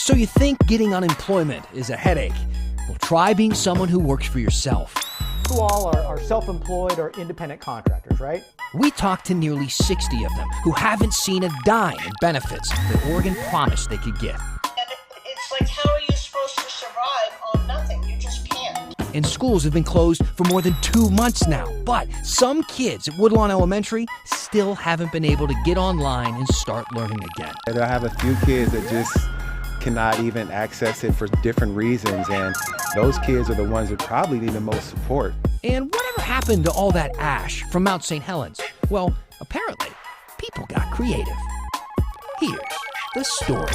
So you think getting unemployment is a headache? Well, try being someone who works for yourself. Who all are self-employed or independent contractors, right? We talked to nearly 60 of them who haven't seen a dime in benefits that Oregon promised they could get. And it's like, how are you supposed to survive on nothing? You just can't. And schools have been closed for more than 2 months now. But some kids at Woodlawn Elementary still haven't been able to get online and start learning again. I have a few kids that just cannot even access it for different reasons, and those kids are the ones that probably need the most support. And whatever happened to all that ash from Mount St. Helens? Well, apparently, people got creative. Here's the story.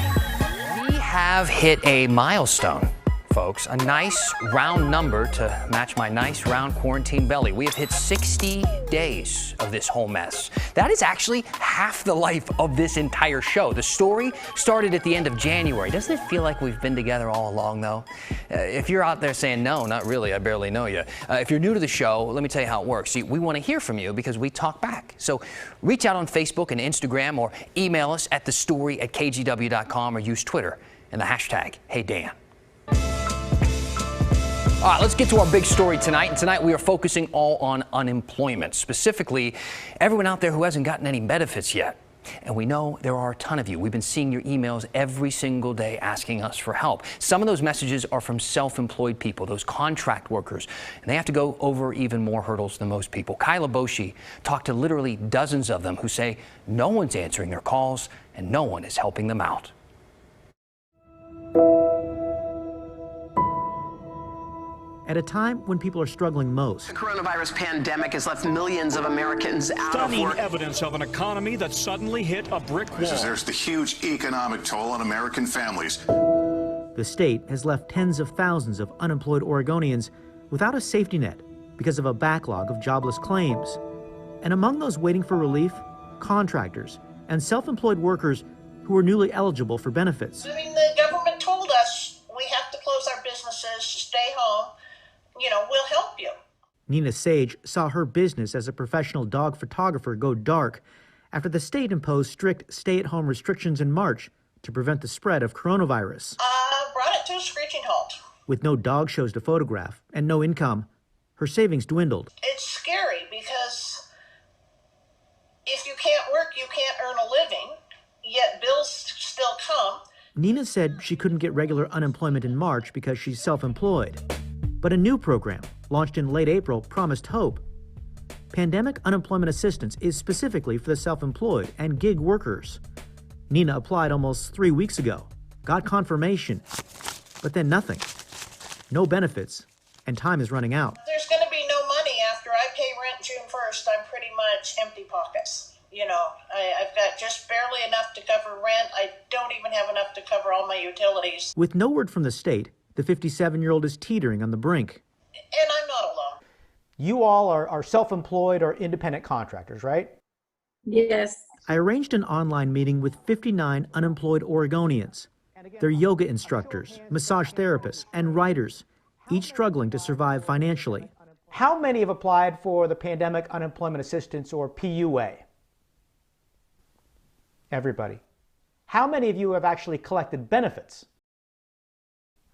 We have hit a milestone, folks. A nice round number to match my nice round quarantine belly. We have hit 60 days of this whole mess. That is actually half the life of this entire show. The story started at the end of January. Doesn't it feel like we've been together all along, though? If you're out there saying, no, not really, I barely know you. If you're new to the show, let me tell you how it works. See, we want to hear from you because we talk back. So reach out on Facebook and Instagram or email us at thestory@kgw.com or use Twitter and the hashtag #HeyDan. All right, let's get to our big story tonight. And tonight we are focusing all on unemployment, specifically everyone out there who hasn't gotten any benefits yet. And we know there are a ton of you. We've been seeing your emails every single day asking us for help. Some of those messages are from self-employed people, those contract workers, and they have to go over even more hurdles than most people. Kyla Boshi talked to literally dozens of them who say no one's answering their calls and no one is helping them out. At a time when people are struggling most. The coronavirus pandemic has left millions of Americans out of Stunning work. evidence of an economy that suddenly hit a brick wall. There's the huge economic toll on American families. The state has left tens of thousands of unemployed Oregonians without a safety net because of a backlog of jobless claims. And among those waiting for relief, contractors and self-employed workers who are newly eligible for benefits. I mean, the government told us we have to close our businesses, stay home. You know, we'll help you. Nina Sage saw her business as a professional dog photographer go dark after the state imposed strict stay-at-home restrictions in March to prevent the spread of coronavirus. Brought it to a screeching halt. With no dog shows to photograph and no income, her savings dwindled. It's scary because if you can't work, you can't earn a living, yet bills still come. Nina said she couldn't get regular unemployment in March because she's self-employed. But a new program, launched in late April, promised hope. Pandemic unemployment assistance is specifically for the self-employed and gig workers. Nina applied almost 3 weeks ago, got confirmation, but then nothing. No benefits, and time is running out. There's going to be no money after I pay rent June 1st. I'm pretty much empty pockets. You know, I've got just barely enough to cover rent. I don't even have enough to cover all my utilities. With no word from the state, the 57-year-old is teetering on the brink. And I'm not alone. You all are self-employed or independent contractors, right? Yes. I arranged an online meeting with 59 unemployed Oregonians. They're yoga instructors, massage therapists, and writers, each struggling to survive financially. How many have applied for the Pandemic Unemployment Assistance, or PUA? Everybody. How many of you have actually collected benefits?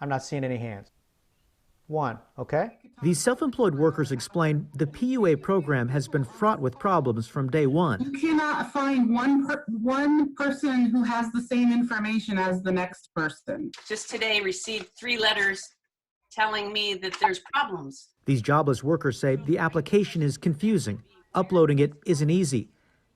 I'm not seeing any hands. One, okay? These self-employed workers explain the PUA program has been fraught with problems from day one. You cannot find one person who has the same information as the next person. Just today received 3 letters telling me that there's problems. These jobless workers say the application is confusing, uploading it isn't easy,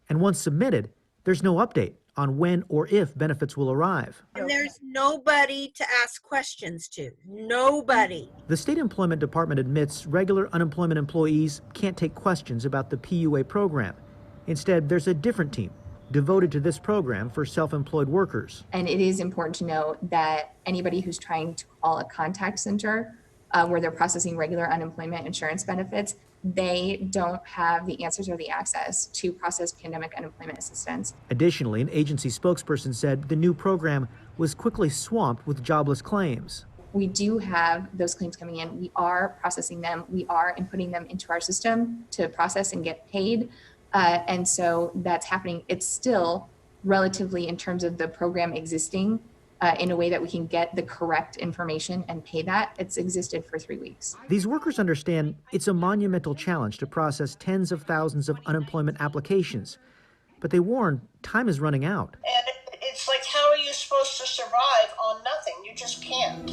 and once submitted, there's no update on when or if benefits will arrive. And there's nobody to ask questions to. Nobody. The State Employment Department admits regular unemployment employees can't take questions about the PUA program. Instead, there's a different team devoted to this program for self-employed workers. And it is important to note that anybody who's trying to call a contact center where they're processing regular unemployment insurance benefits, they don't have the answers or the access to process pandemic unemployment assistance. Additionally, an agency spokesperson said the new program was quickly swamped with jobless claims. We do have those claims coming in. We are processing them. We are inputting them into our system to process and get paid. And so that's happening. It's still relatively, in terms of the program existing, in a way that we can get the correct information and pay that. It's existed for 3 weeks. These workers understand it's a monumental challenge to process tens of thousands of unemployment applications, but they warn time is running out. And it's like, how are you supposed to survive on nothing? You just can't.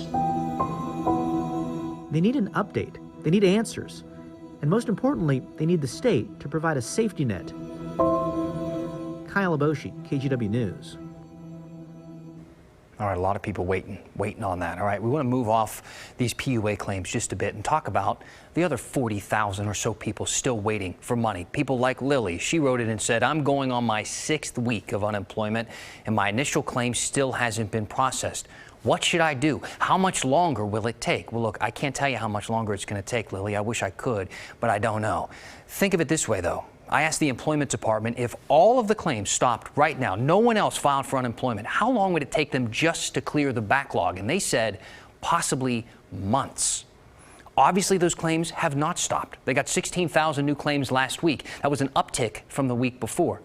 They need an update. They need answers. And most importantly, they need the state to provide a safety net. Kyle Aboshi, KGW News. All right, a lot of people waiting on that. All right, we want to move off these PUA claims just a bit and talk about the other 40,000 or so people still waiting for money. People like Lily. She wrote it and said, I'm going on my 6th week of unemployment and my initial claim still hasn't been processed. What should I do? How much longer will it take? Well, look, I can't tell you how much longer it's going to take, Lily. I wish I could, but I don't know. Think of it this way, though. I asked the employment department if all of the claims stopped right now, no one else filed for unemployment, how long would it take them just to clear the backlog? And they said possibly months. Obviously, those claims have not stopped. They got 16,000 new claims last week. That was an uptick from the week before.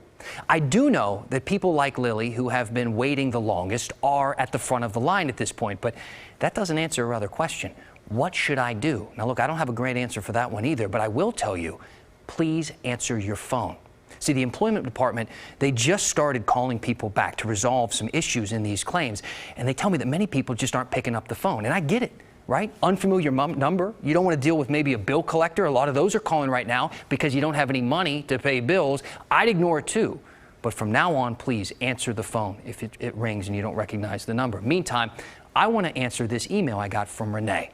I do know that people like Lily, who have been waiting the longest, are at the front of the line at this point, but that doesn't answer her other question. What should I do? Now, look, I don't have a great answer for that one either, but I will tell you, please answer your phone. See, the employment department, they just started calling people back to resolve some issues in these claims, and they tell me that many people just aren't picking up the phone, and I get it. Right? Unfamiliar number. You don't want to deal with maybe a bill collector. A lot of those are calling right now because you don't have any money to pay bills. I'd ignore it too. But from now on, please answer the phone if it rings and you don't recognize the number. Meantime, I want to answer this email I got from Renee.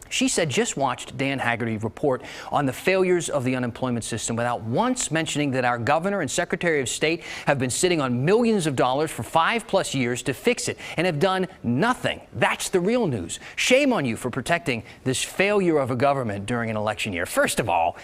She said, just watched Dan Haggerty report on the failures of the unemployment system without once mentioning that our governor and secretary of state have been sitting on millions of dollars for 5+ years to fix it and have done nothing. That's the real news. Shame on you for protecting this failure of a government during an election year. First of all,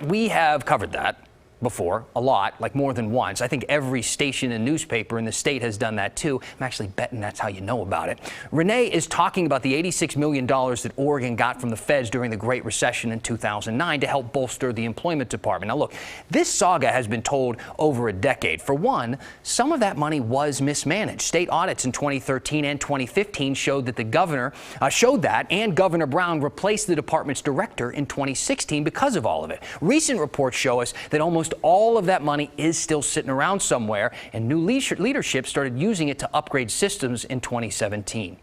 we have covered that before, a lot, like more than once. I think every station and newspaper in the state has done that too. I'm actually betting that's how you know about it. Renee is talking about the $86 million that Oregon got from the feds during the Great Recession in 2009 to help bolster the employment department. Now look, this saga has been told over a decade. For one, some of that money was mismanaged. State audits in 2013 and 2015 showed that the governor and Governor Brown replaced the department's director in 2016 because of all of it. Recent reports show us that almost all of that money is still sitting around somewhere, and new leadership started using it to upgrade systems in 2017.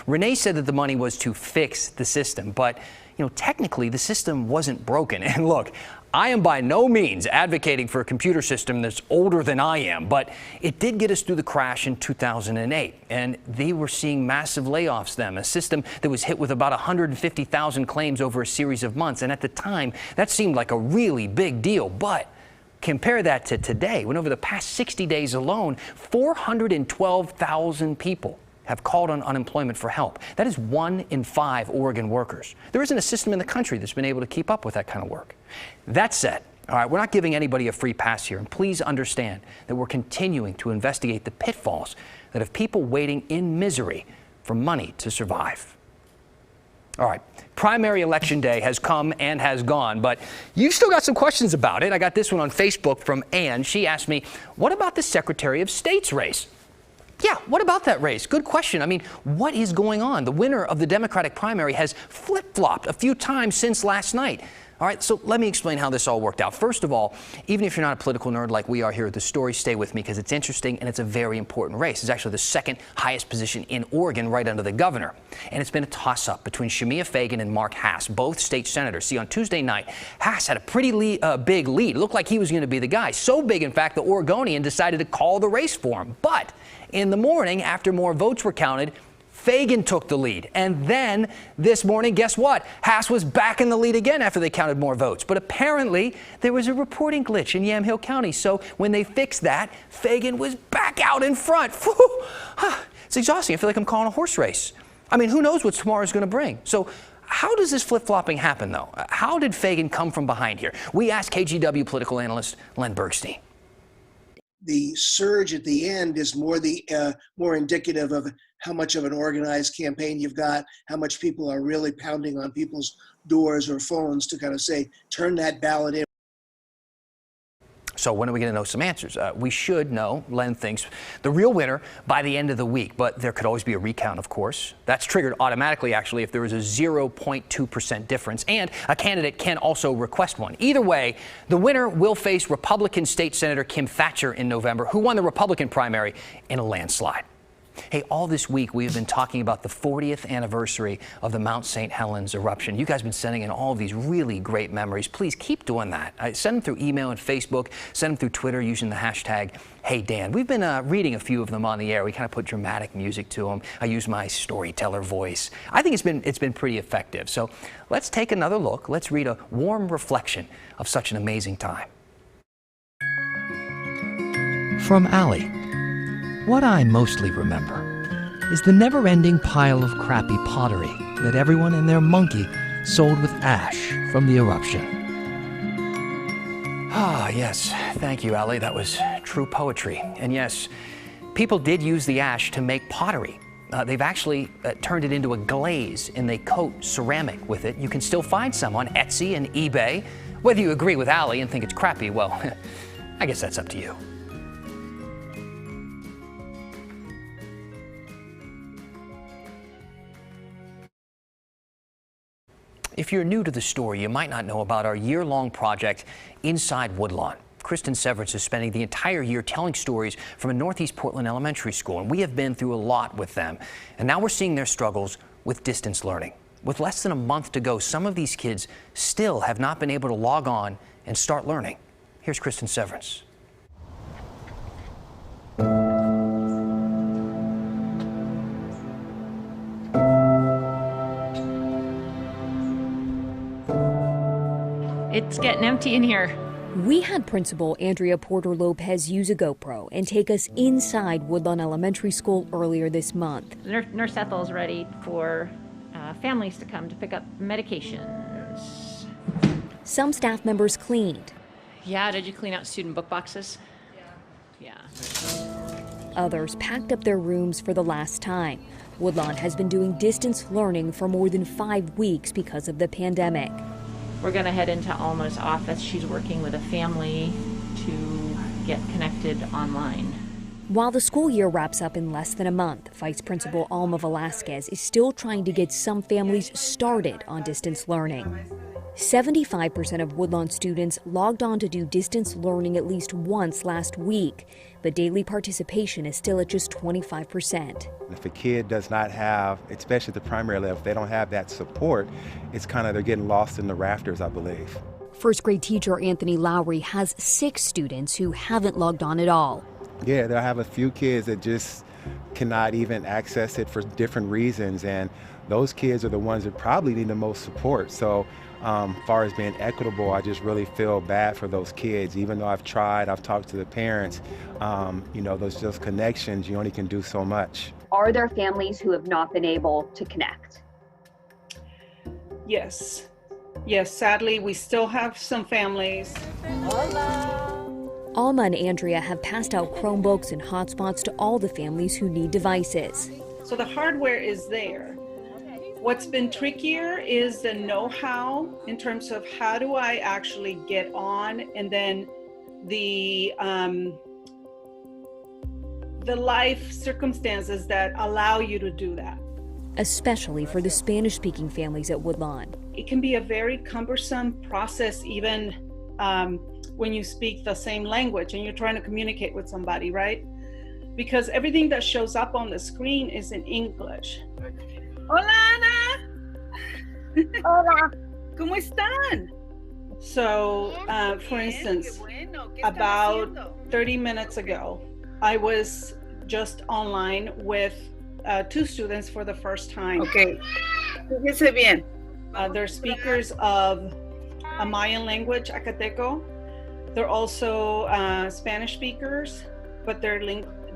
Renee said that the money was to fix the system, but technically the system wasn't broken. And look, I am by no means advocating for a computer system that's older than I am, but it did get us through the crash in 2008, and they were seeing massive layoffs then, a system that was hit with about 150,000 claims over a series of months, and at the time, that seemed like a really big deal, but compare that to today, when over the past 60 days alone, 412,000 people have called on unemployment for help. That is 1 in 5 Oregon workers. There isn't a system in the country that's been able to keep up with that kind of work. That said, all right, we're not giving anybody a free pass here, and please understand that we're continuing to investigate the pitfalls that have people waiting in misery for money to survive. All right, primary election day has come and has gone, but you've still got some questions about it. I got this one on Facebook from Ann. She asked me, what about the Secretary of State's race? Yeah, what about that race? Good question. I mean, what is going on? The winner of the Democratic primary has flip-flopped a few times since last night. All right, so let me explain how this all worked out. First of all, even if you're not a political nerd like we are here at The Story, stay with me because it's interesting and it's a very important race. It's actually the second highest position in Oregon right under the governor. And it's been a toss-up between Shemia Fagan and Mark Hass, both state senators. See, on Tuesday night, Hass had a pretty big lead. It looked like he was going to be the guy. So big, in fact, the Oregonian decided to call the race for him. But in the morning, after more votes were counted, Fagan took the lead. And then this morning, guess what? Hass was back in the lead again after they counted more votes. But apparently there was a reporting glitch in Yamhill County. So when they fixed that, Fagan was back out in front. It's exhausting. I feel like I'm calling a horse race. I mean, who knows what tomorrow's going to bring? So how does this flip-flopping happen, though? How did Fagan come from behind here? We asked KGW political analyst Len Bergstein. The surge at the end is more indicative of how much of an organized campaign you've got, how much people are really pounding on people's doors or phones to kind of say, turn that ballot in. So when are we going to know some answers? We should know, Len thinks, the real winner by the end of the week, but there could always be a recount, of course. That's triggered automatically, actually, if there is a 0.2% difference, and a candidate can also request one. Either way, the winner will face Republican State Senator Kim Thatcher in November, who won the Republican primary in a landslide. Hey, all this week we have been talking about the 40th anniversary of the Mount St. Helens eruption. You guys have been sending in all of these really great memories. Please keep doing that. Send them through email and Facebook. Send them through Twitter using the hashtag #HeyDan. We've been reading a few of them on the air. We kind of put dramatic music to them. I use my storyteller voice. I think it's been pretty effective. So let's take another look. Let's read a warm reflection of such an amazing time. From Allie. What I mostly remember is the never-ending pile of crappy pottery that everyone and their monkey sold with ash from the eruption. Ah, yes. Thank you, Ali. That was true poetry. And yes, people did use the ash to make pottery. They've actually turned it into a glaze, and they coat ceramic with it. You can still find some on Etsy and eBay. Whether you agree with Ali and think it's crappy, well, I guess that's up to you. If you're new to the story, you might not know about our year-long project inside Woodlawn. Kristen Severance is spending the entire year telling stories from a Northeast Portland elementary school, and we have been through a lot with them. And now we're seeing their struggles with distance learning. With less than a month to go, some of these kids still have not been able to log on and start learning. Here's Kristen Severance. It's getting empty in here. We had Principal Andrea Porter Lopez use a GoPro and take us inside Woodlawn Elementary School earlier this month. Nurse Ethel's ready for families to come to pick up medications. Some staff members cleaned. Yeah, did you clean out student book boxes? Yeah. Others packed up their rooms for the last time. Woodlawn has been doing distance learning for more than 5 weeks because of the pandemic. We're going to head into Alma's office. She's working with a family to get connected online. While the school year wraps up in less than a month, Vice Principal Alma Velasquez is still trying to get some families started on distance learning. 75% of Woodlawn students logged on to do distance learning at least once last week, but daily participation is still at just 25%. If a kid does not have, especially at the primary level, if they don't have that support, it's kind of they're getting lost in the rafters, I believe. First grade teacher Anthony Lowry has 6 students who haven't logged on at all. Yeah, they'll have a few kids that just cannot even access it for different reasons, and those kids are the ones that probably need the most support. So as far as being equitable, I just really feel bad for those kids. Even though I've tried, I've talked to the parents, those connections, you only can do so much. Are there families who have not been able to connect? Yes. Yes, sadly, we still have some families. Alma and Andrea have passed out Chromebooks and hotspots to all the families who need devices. So the hardware is there. What's been trickier is the know-how in terms of how do I actually get on, and then the life circumstances that allow you to do that. Especially for the Spanish-speaking families at Woodlawn. It can be a very cumbersome process even when you speak the same language and you're trying to communicate with somebody, right? Because everything that shows up on the screen is in English. Hola, Ana. Hola. ¿Cómo están? So, for instance, about 30 minutes ago, I was just online with 2 students for the first time. Okay. Fíjese bien. They're speakers of a Mayan language, Acateco. They're also Spanish speakers, but their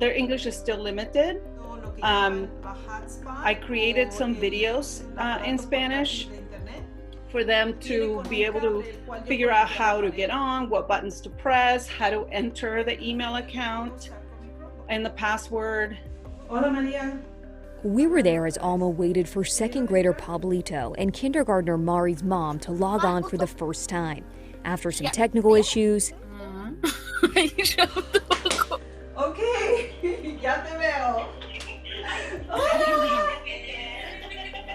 English is still limited. I created some videos in Spanish for them to be able to figure out how to get on, what buttons to press, how to enter the email account and the password. Hola, Maria. We were there as Alma waited for second grader Pablito and kindergartner Mari's mom to log on for the first time. After some technical issues, Okay, ya te veo.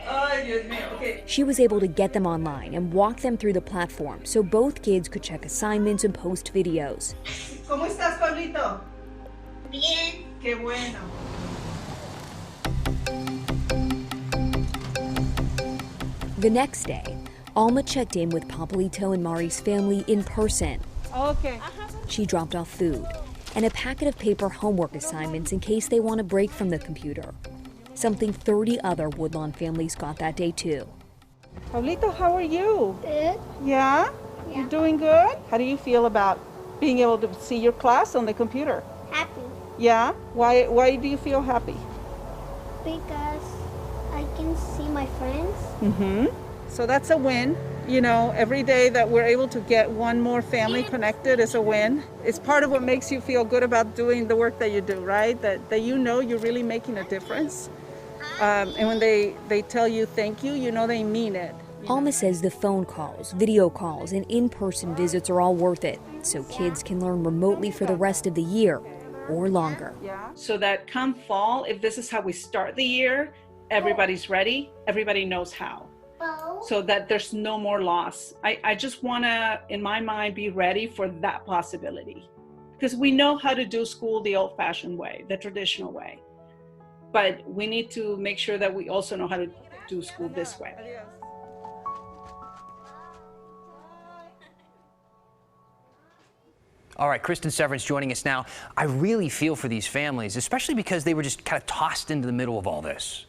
Ay, Dios mío. Okay. She was able to get them online and walk them through the platform so both kids could check assignments and post videos. ¿Cómo estás, Pablito? Bien. Qué bueno. The next day, Alma checked in with Pablito and Mari's family in person. Okay. She dropped off food and a packet of paper homework assignments in case they want a break from the computer. Something 30 other Woodlawn families got that day too. Pablito, how are you? Good. Yeah? You're doing good? How do you feel about being able to see your class on the computer? Happy. Yeah? Why do you feel happy? Because I can see my friends. Mm-hmm. So that's a win. You know, every day that we're able to get one more family connected is a win. It's part of what makes you feel good about doing the work that you do, right? That you know you're really making a difference. And when they tell you thank you, you know they mean it. Alma says the phone calls, video calls, and in-person visits are all worth it, so kids can learn remotely for the rest of the year or longer. So that come fall, if this is how we start the year, everybody's ready, everybody knows how. So that there's no more loss. I just want to, in my mind, be ready for that possibility. Because we know how to do school the old-fashioned way, the traditional way. But we need to make sure that we also know how to do school this way. All right, Kristen Severance joining us now. I really feel for these families, especially because they were just kind of tossed into the middle of all this.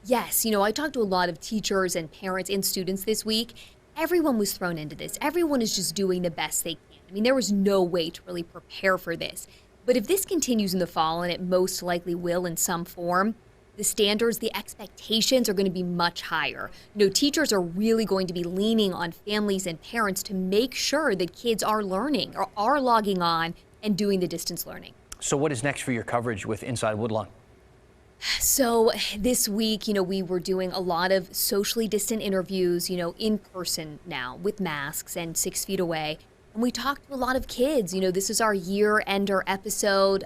Yes, you know, I talked to a lot of teachers and parents and students this week. Everyone was thrown into this. Everyone is just doing the best they can. I mean, there was no way to really prepare for this. But if this continues in the fall, and it most likely will in some form, the standards, the expectations are going to be much higher. You know, teachers are really going to be leaning on families and parents to make sure that kids are learning or are logging on and doing the distance learning. So what is next for your coverage with Inside Woodlawn? So this week, you know, we were doing a lot of socially distant interviews, you know, in person now with masks and 6 feet away. And we talked to a lot of kids. You know, this is our year-ender episode.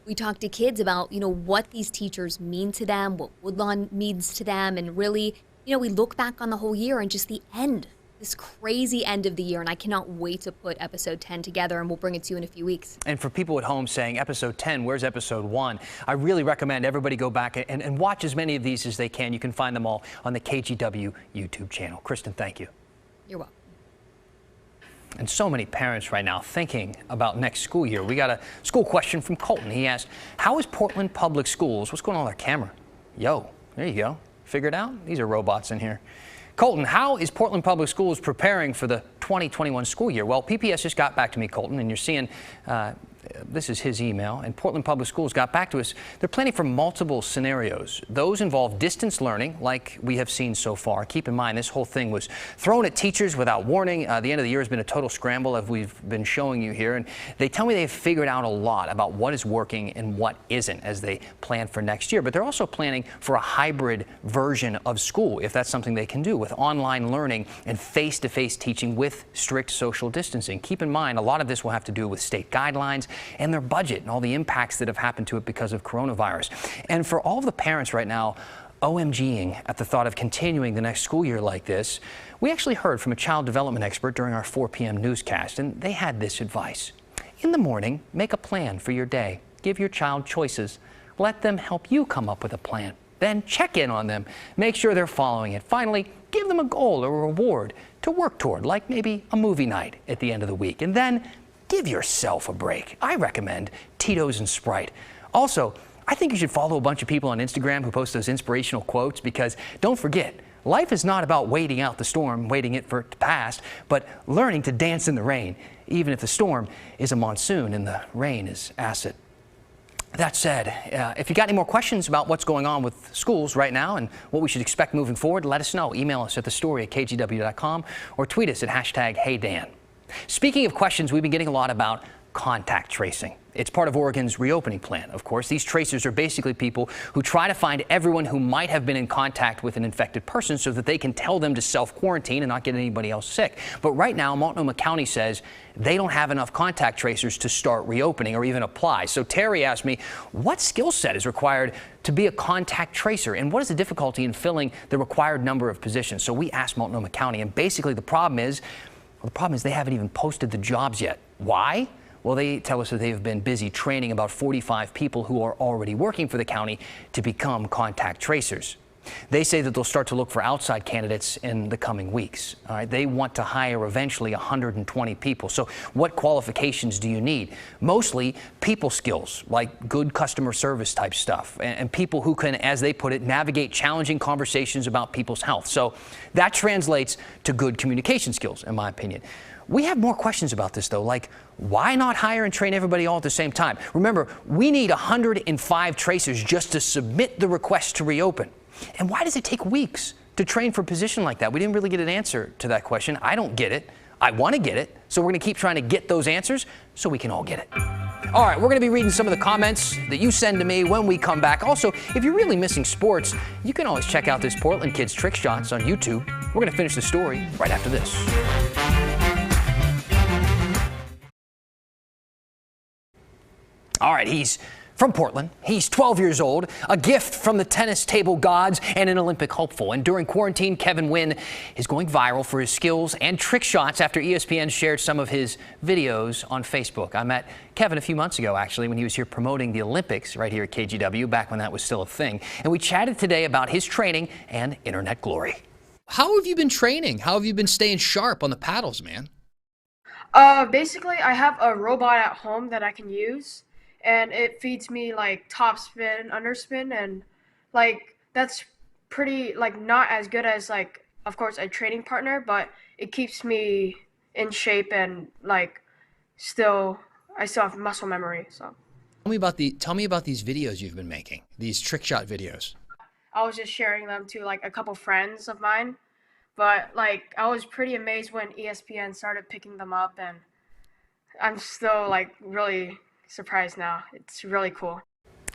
We talked to kids about, you know, what these teachers mean to them, what Woodlawn means to them, and really, you know, we look back on the whole year and just the end, this crazy end of the year, and I cannot wait to put episode 10 together, and we'll bring it to you in a few weeks. And for people at home saying, episode 10, where's episode 1? I really recommend everybody go back and watch as many of these as they can. You can find them all on the KGW YouTube channel. Kristen, thank you. You're welcome. And so many parents right now thinking about next school year. We got a school question from Colton. He asked, how is Portland Public Schools, what's going on with our camera? Yo, there you go. Figure it out? These are robots in here. Colton, how is Portland Public Schools preparing for the 2021 school year? Well, PPS just got back to me, Colton, and you're seeing this is his email, and Portland Public Schools got back to us. They're planning for multiple scenarios. Those involve distance learning, like we have seen so far. Keep in mind, this whole thing was thrown at teachers without warning. The end of the year has been a total scramble, as we've been showing you here. And they tell me they've figured out a lot about what is working and what isn't as they plan for next year. But they're also planning for a hybrid version of school, if that's something they can do, with online learning and face-to-face teaching with strict social distancing. Keep in mind, a lot of this will have to do with state guidelines and their budget and all the impacts that have happened to it because of coronavirus. And for all of the parents right now OMGing at the thought of continuing the next school year like this, we actually heard from a child development expert during our 4 p.m. newscast, and they had this advice. In the morning, make a plan for your day. Give your child choices. Let them help you come up with a plan. Then check in on them. Make sure they're following it. Finally, give them a goal or a reward to work toward, like maybe a movie night at the end of the week. And then give yourself a break. I recommend Tito's and Sprite. Also, I think you should follow a bunch of people on Instagram who post those inspirational quotes, because don't forget, life is not about waiting out the storm, waiting for it to pass, but learning to dance in the rain, even if the storm is a monsoon and the rain is acid. That said, if you got any more questions about what's going on with schools right now and what we should expect moving forward, let us know. Email us at thestory@kgw.com or tweet us at #HeyDan. Speaking of questions, we've been getting a lot about contact tracing. It's part of Oregon's reopening plan, of course. These tracers are basically people who try to find everyone who might have been in contact with an infected person so that they can tell them to self-quarantine and not get anybody else sick. But right now, Multnomah County says they don't have enough contact tracers to start reopening or even apply. So Terry asked me, what skill set is required to be a contact tracer, and what is the difficulty in filling the required number of positions? So we asked Multnomah County, and basically the problem is they haven't even posted the jobs yet. Why? Well, they tell us that they have been busy training about 45 people who are already working for the county to become contact tracers. They say that they'll start to look for outside candidates in the coming weeks. All right, they want to hire eventually 120 people. So what qualifications do you need? Mostly people skills, like good customer service type stuff, and people who can, as they put it, navigate challenging conversations about people's health. So that translates to good communication skills, in my opinion. We have more questions about this, though, like why not hire and train everybody all at the same time? Remember, we need 105 tracers just to submit the request to reopen. And why does it take weeks to train for a position like that? We didn't really get an answer to that question. I don't get it. I want to get it. So we're going to keep trying to get those answers so we can all get it. All right, we're going to be reading some of the comments that you send to me when we come back. Also, if you're really missing sports, you can always check out this Portland Kids Trick Shots on YouTube. We're going to finish the story right after this. All right, he's from Portland. He's 12 years old, a gift from the tennis table gods and an Olympic hopeful. And during quarantine, Kevin Wynn is going viral for his skills and trick shots after ESPN shared some of his videos on Facebook. I met Kevin a few months ago, actually, when he was here promoting the Olympics right here at KGW, back when that was still a thing. And we chatted today about his training and internet glory. How have you been training? How have you been staying sharp on the paddles, man? Basically, I have a robot at home that I can use. And it feeds me like top spin, underspin, and like that's pretty like not as good as like of course a training partner, but it keeps me in shape and like I still have muscle memory. So tell me about these videos you've been making, these trick shot videos. I was just sharing them to like a couple friends of mine, but like I was pretty amazed when ESPN started picking them up, and I'm still like really surprised now. It's really cool.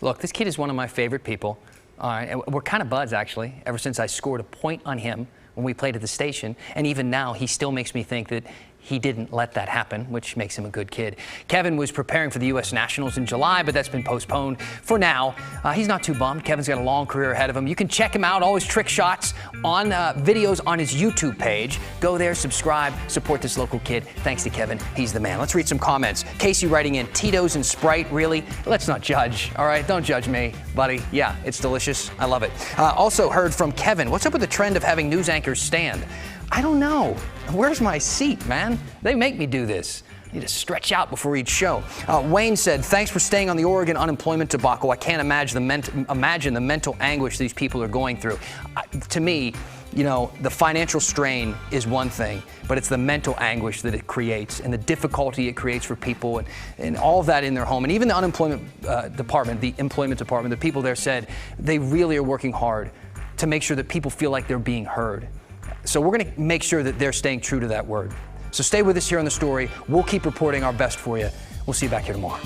Look, this kid is one of my favorite people. And we're kind of buds, actually, ever since I scored a point on him when we played at the station. And even now, he still makes me think that he didn't let that happen, which makes him a good kid. Kevin was preparing for the U.S. Nationals in July, but that's been postponed for now. He's not too bummed. Kevin's got a long career ahead of him. You can check him out, all his trick shots, on videos on his YouTube page. Go there, subscribe, support this local kid. Thanks to Kevin. He's the man. Let's read some comments. Casey writing in, Tito's and Sprite, really? Let's not judge, all right? Don't judge me, buddy. Yeah, it's delicious. I love it. Also heard from Kevin. What's up with the trend of having news anchors stand? I don't know. Where's my seat, man? They make me do this. I need to stretch out before each show. Wayne said, thanks for staying on the Oregon unemployment debacle. I can't imagine the mental anguish these people are going through. To me, you know, the financial strain is one thing, but it's the mental anguish that it creates and the difficulty it creates for people and all of that in their home. And even the unemployment department, the employment department, the people there said they really are working hard to make sure that people feel like they're being heard. So we're going to make sure that they're staying true to that word. So stay with us here on The Story. We'll keep reporting our best for you. We'll see you back here tomorrow.